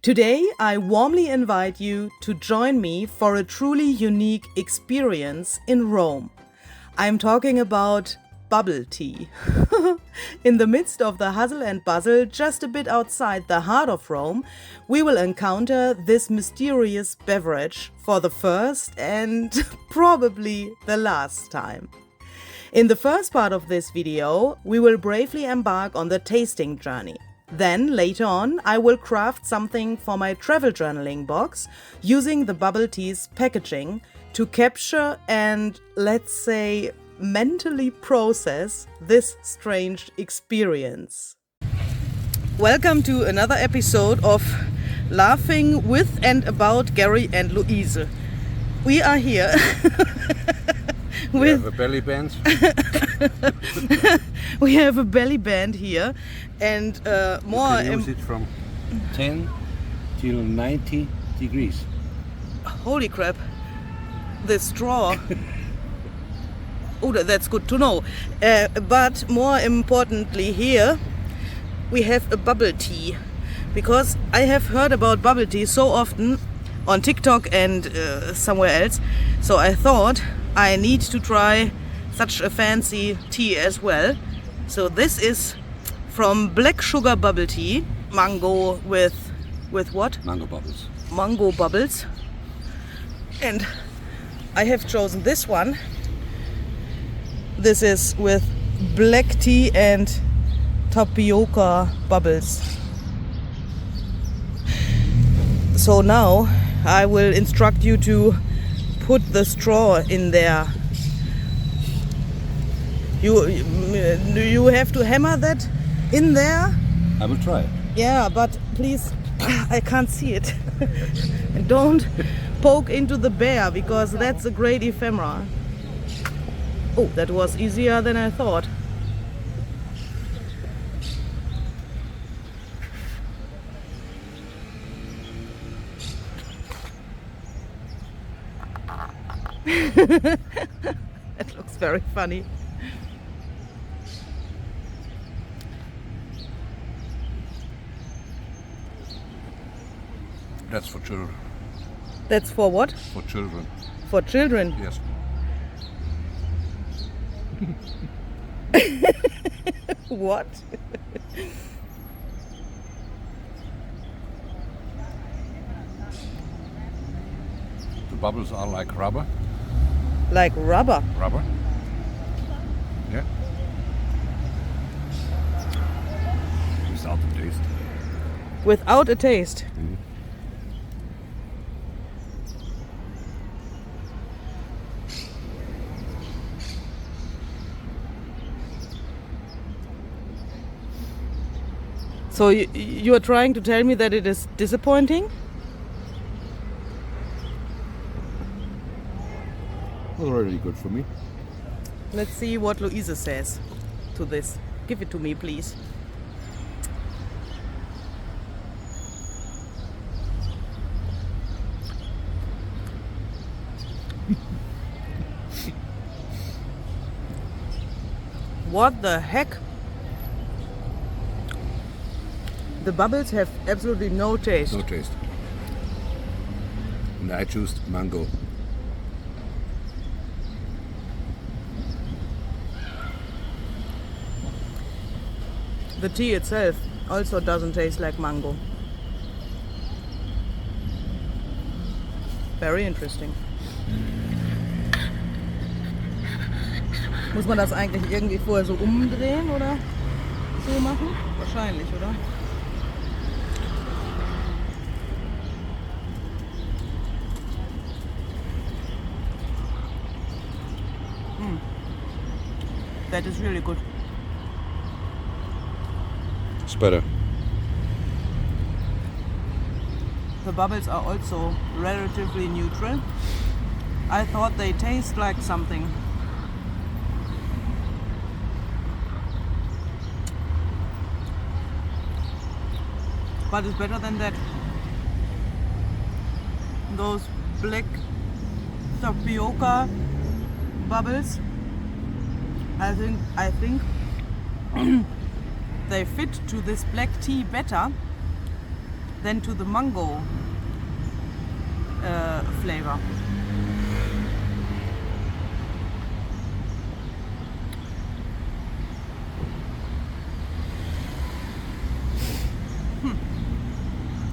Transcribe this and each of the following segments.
Today, I warmly invite you to join me for a truly unique experience in Rome. I'm talking about bubble tea. In the midst of the hustle and bustle, just a bit outside the heart of Rome, we will encounter this mysterious beverage for the first and probably the last time. In the first part of this video, we will bravely embark on the tasting journey. Then, later on, I will craft something for my travel journaling box using the bubble tea's packaging to capture and, let's say, mentally process this strange experience. Welcome to another episode of Laughing with and about Gary and Louise. We are here We have a belly band. We have a belly band here, and more. You can use it from 10 till 90 degrees. Holy crap! The straw. Oh, that's good to know. But more importantly, here we have a bubble tea, because I have heard about bubble tea so often on TikTok and somewhere else. So I thought I need to try such a fancy tea as well. So this is from black sugar bubble tea, mango with what? Mango bubbles. Mango bubbles. And I have chosen this one. This is with black tea and tapioca bubbles. So now I will instruct you to put the straw in there. You have to hammer that in there. I will try it. Yeah, but please, I can't see it. And don't poke into the bear, because that's a great ephemera. Oh, that was easier than I thought. It looks very funny. That's for children. That's for what? For children. For children. Yes. What? The bubbles are like rubber. Like rubber. Rubber. Yeah. Without the taste. Without a taste. Mhm. So you are trying to tell me that it is disappointing? Already good for me. Let's see what Louise says to this. Give it to me, please. What the heck? The bubbles have absolutely no taste. No taste. And I choose mango. The tea itself also doesn't taste like mango. Very interesting. Muss man das eigentlich irgendwie vorher so umdrehen oder so machen? Wahrscheinlich, oder? That is really good. It's better. The bubbles are also relatively neutral. I thought they taste like something. But it's better than that. Those black tapioca bubbles, I think they fit to this black tea better than to the mango flavor.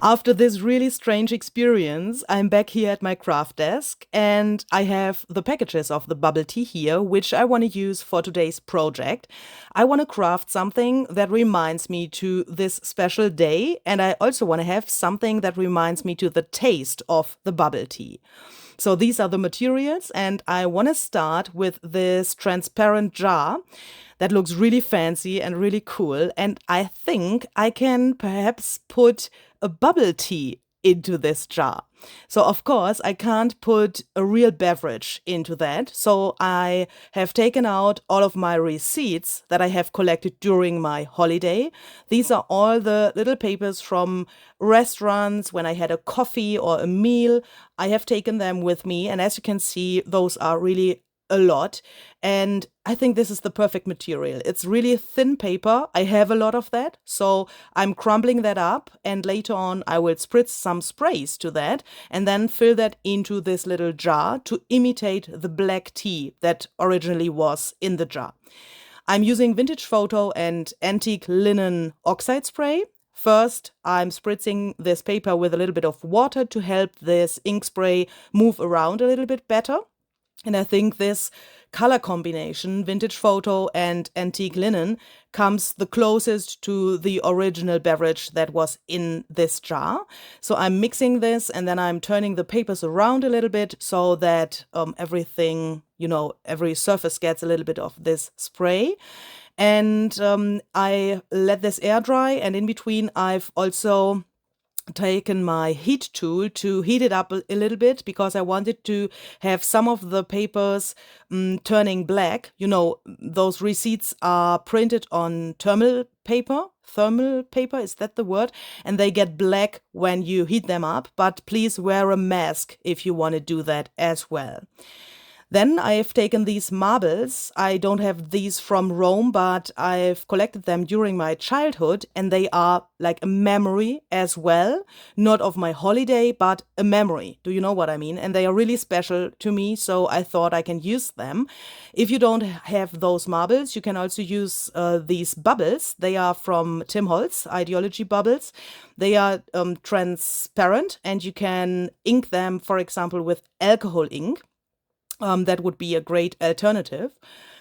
After this really strange experience, I'm back here at my craft desk and I have the packages of the bubble tea here, which I want to use for today's project. I want to craft something that reminds me to this special day, and I also want to have something that reminds me to the taste of the bubble tea. So these are the materials, and I want to start with this transparent jar that looks really fancy and really cool. And I think I can perhaps put a bubble tea into this jar. So of course I can't put a real beverage into that. So I have taken out all of my receipts that I have collected during my holiday. These are all the little papers from restaurants when I had a coffee or a meal. I have taken them with me, and as you can see, those are really a lot, and I think this is the perfect material. It's really thin paper. I have a lot of that, so I'm crumbling that up, and later on I will spritz some sprays to that and then fill that into this little jar to imitate the black tea that originally was in the jar. I'm using vintage photo and antique linen oxide spray. First, I'm spritzing this paper with a little bit of water to help this ink spray move around a little bit better. And I think this color combination, vintage photo and antique linen, comes the closest to the original beverage that was in this jar. So I'm mixing this, and then I'm turning the papers around a little bit so that everything, every surface gets a little bit of this spray. And I let this air dry, and in between I've also taken my heat tool to heat it up a little bit, because I wanted to have some of the papers turning black. Those receipts are printed on thermal paper. Thermal paper, is that the word? And they get black when you heat them up, but please wear a mask if you want to do that as well. Then I've taken these marbles. I don't have these from Rome, but I've collected them during my childhood, and they are like a memory as well. Not of my holiday, but a memory. Do you know what I mean? And they are really special to me, so I thought I can use them. If you don't have those marbles, you can also use these bubbles. They are from Tim Holtz, Ideology bubbles. They are transparent, and you can ink them, for example, with alcohol ink. That would be a great alternative.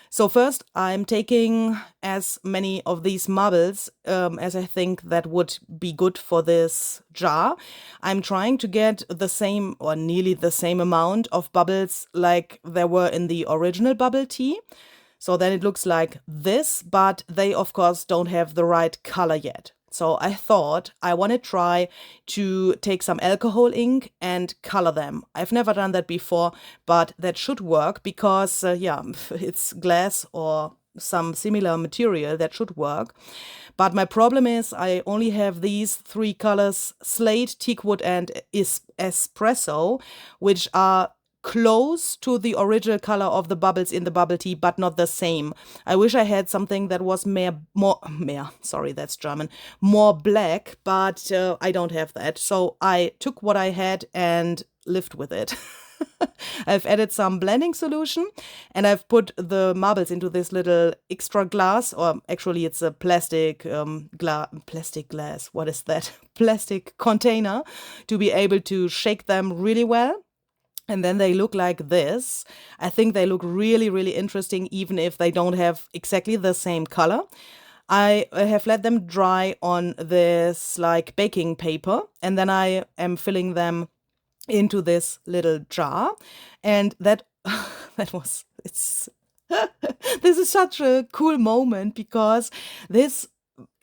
So first, I'm taking as many of these marbles as I think that would be good for this jar. I'm trying to get the same or nearly the same amount of bubbles like there were in the original bubble tea. So then it looks like this, but they of course don't have the right color yet. So I thought I want to try to take some alcohol ink and color them. I've never done that before, but that should work because, it's glass or some similar material that should work. But my problem is I only have these three colors: slate, teakwood, and espresso, which are close to the original color of the bubbles in the bubble tea, but not the same. I wish I had something that was more black, but I don't have that. So I took what I had and lived with it. I've added some blending solution, and I've put the marbles into this little extra glass, or actually it's a plastic glass. What is that? Plastic container, to be able to shake them really well. And then they look like this. I think they look really, really interesting, even if they don't have exactly the same color. I have let them dry on this like baking paper, and then I am filling them into this little jar. And this is such a cool moment, because this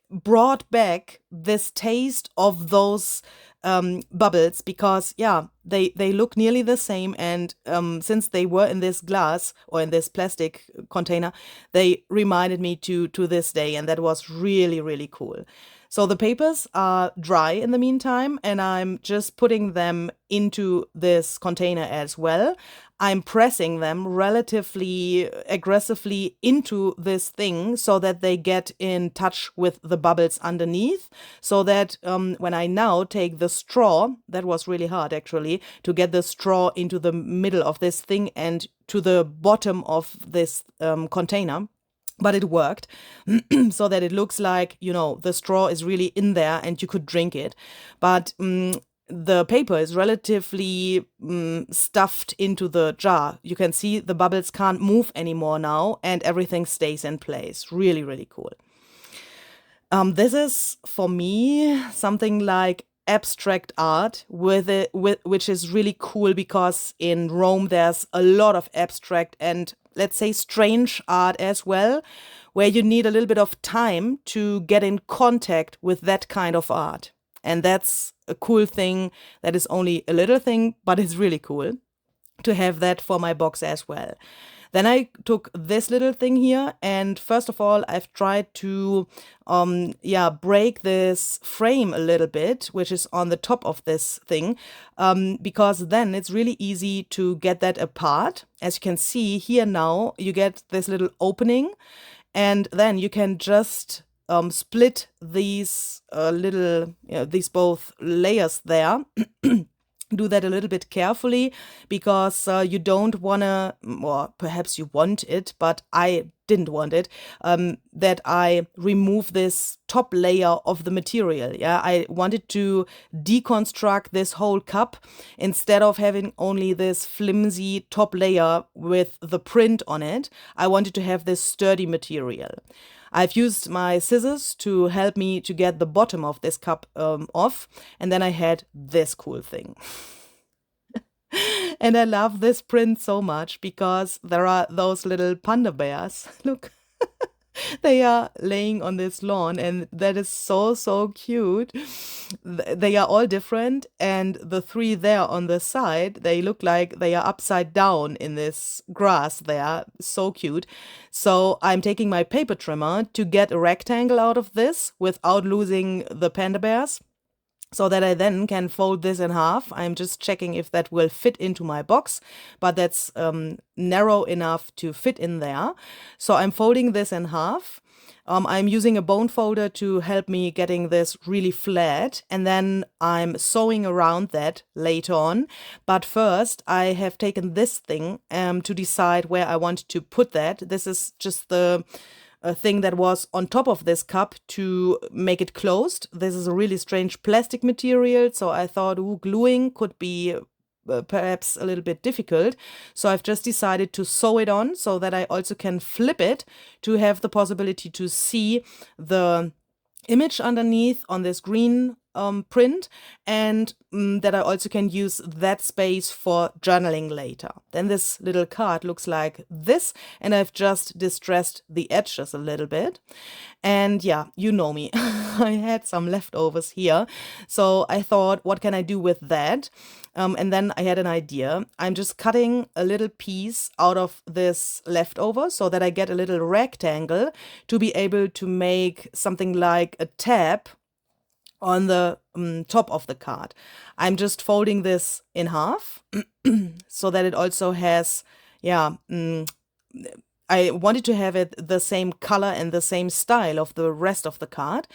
brought back this taste of those bubbles, because they look nearly the same, and since they were in this glass or in this plastic container, they reminded me to this day, and that was really, really cool. So the papers are dry in the meantime, and I'm just putting them into this container as well. I'm pressing them relatively aggressively into this thing so that they get in touch with the bubbles underneath. So that when I now take the straw, that was really hard actually, to get the straw into the middle of this thing and to the bottom of this container. But it worked so that it looks like, the straw is really in there and you could drink it. But the paper is relatively stuffed into the jar. You can see the bubbles can't move anymore now and everything stays in place. Really, really cool. This is, for me, something like abstract art which is really cool because in Rome there's a lot of abstract and, let's say, strange art as well, where you need a little bit of time to get in contact with that kind of art. And that's a cool thing. That is only a little thing, but it's really cool to have that for my box as well. Then I took this little thing here, and first of all, I've tried to break this frame a little bit, which is on the top of this thing, because then it's really easy to get that apart. As you can see here now, you get this little opening, and then you can just split these these both layers there. Do that a little bit carefully because you don't want to, or perhaps you want it, but I didn't want it, that I remove this top layer of the material. Yeah, I wanted to deconstruct this whole cup instead of having only this flimsy top layer with the print on it. I wanted to have this sturdy material. I've used my scissors to help me to get the bottom of this cup off, and then I had this cool thing. And I love this print so much because there are those little panda bears. Look, they are laying on this lawn, and that is so, so cute. They are all different, and the three there on the side, they look like they are upside down in this grass there. So cute. So I'm taking my paper trimmer to get a rectangle out of this without losing the panda bears, so that I then can fold this in half. I'm just checking if that will fit into my box, but that's narrow enough to fit in there. So I'm folding this in half. I'm using a bone folder to help me getting this really flat, and then I'm sewing around that later on. But first, I have taken this thing to decide where I want to put that. This is just the thing that was on top of this cup to make it closed. This is a really strange plastic material, so I thought gluing could be perhaps a little bit difficult. So I've just decided to sew it on so that I also can flip it to have the possibility to see the image underneath on this green print, and that I also can use that space for journaling later. Then this little card looks like this, and I've just distressed the edges a little bit. And yeah, you know me, I had some leftovers here, so I thought, what can I do with that? And then I had an idea. I'm just cutting a little piece out of this leftover so that I get a little rectangle to be able to make something like a tab on the top of the card. I'm just folding this in half so that it also has, I wanted to have it the same color and the same style of the rest of the card.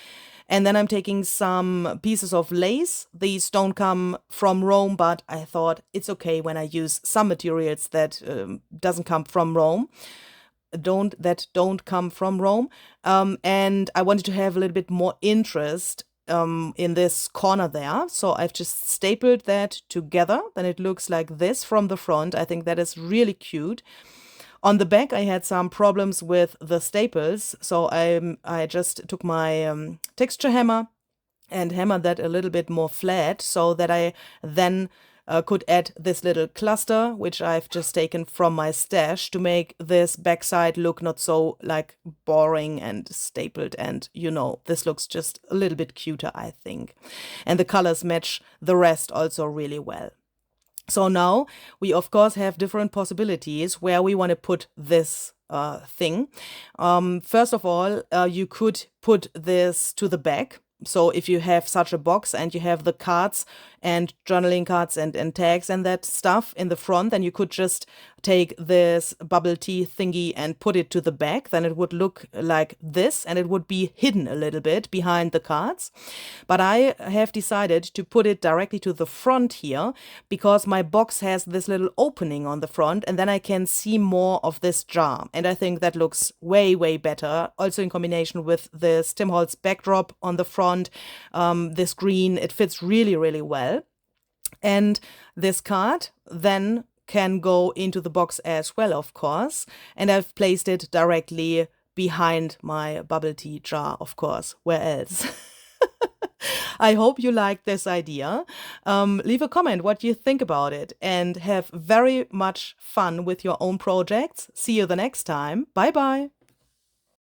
And then I'm taking some pieces of lace. These don't come from Rome, but I thought it's okay when I use some materials that doesn't come from Rome. Don't come from Rome. And I wanted to have a little bit more interest in this corner there. So I've just stapled that together. Then it looks like this from the front. I think that is really cute. On the back, I had some problems with the staples. So I just took my texture hammer and hammered that a little bit more flat so that I then could add this little cluster, which I've just taken from my stash to make this backside look not so like boring and stapled. And this looks just a little bit cuter, I think. And the colors match the rest also really well. So now we, of course, have different possibilities where we want to put this thing. First of all, you could put this to the back. So if you have such a box and you have the cards and journaling cards and tags and that stuff in the front, then you could just take this bubble tea thingy and put it to the back. Then it would look like this, and it would be hidden a little bit behind the cards. But I have decided to put it directly to the front here because my box has this little opening on the front, and then I can see more of this jar. And I think that looks way, way better. Also in combination with the Stimholz backdrop on the front, this green, it fits really, really well. And this card then can go into the box as well, of course. And I've placed it directly behind my bubble tea jar, of course. Where else? I hope you liked this idea. Leave a comment what you think about it, and have very much fun with your own projects. See you the next time. Bye bye.